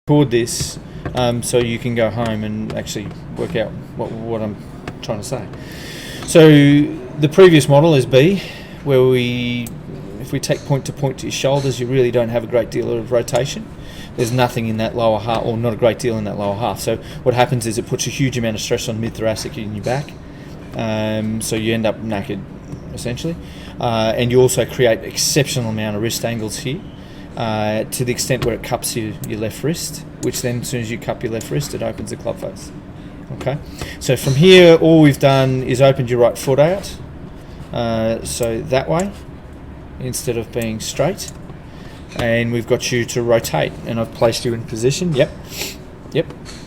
record this so you can go home and actually work out what I'm trying to say. So the previous model is B, where if we take point to your shoulders, you really don't have a great deal of rotation. There's nothing in that lower half, or not a great deal in that lower half. So what happens is it puts a huge amount of stress on mid-thoracic in your back. So you end up knackered, essentially. And you also create exceptional amount of wrist angles here, to the extent where it cups your left wrist, which then as soon as you cup your left wrist, it opens the club face. Okay, so from here all we've done is opened your right foot out, so that way instead of being straight, and we've got you to rotate, and I've placed you in position. Yep,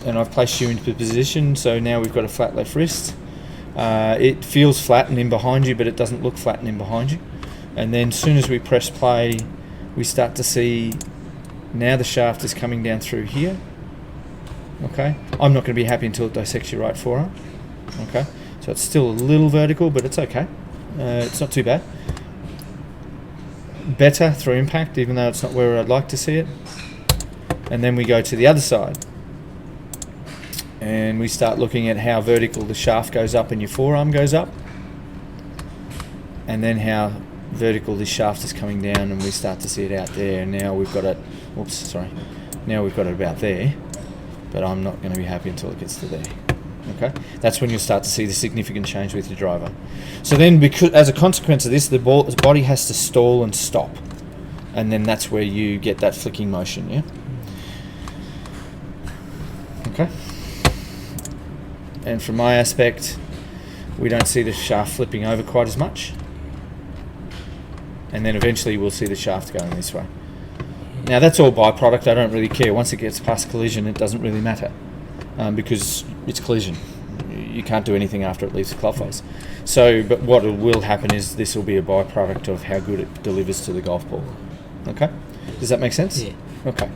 and I've placed you into position, so now we've got a flat left wrist. It feels flat and in behind you, but it doesn't look flat and in behind you. And then as soon as we press play, we start to see now the shaft is coming down through here. Okay, I'm not going to be happy until it dissects your right forearm. Okay, so it's still a little vertical, but it's okay. It's not too bad. Better through impact, even though it's not where I'd like to see it. And then we go to the other side, and we start looking at how vertical the shaft goes up and your forearm goes up, and then how vertical this shaft is coming down, and we start to see it out there. And now we've got it, now we've got it about there, but I'm not going to be happy until it gets to there. Okay, that's when you'll start to see the significant change with your driver. So then, because as a consequence of this, the body has to stall and stop, and then that's where you get that flicking motion. Yeah. Okay. And from my aspect, we don't see the shaft flipping over quite as much, and then eventually we'll see the shaft going this way. Now that's all byproduct, I don't really care. Once it gets past collision, it doesn't really matter, because it's collision. You can't do anything after it leaves the club face. So, but what will happen is this will be a byproduct of how good it delivers to the golf ball. Okay? Does that make sense? Yeah. Okay.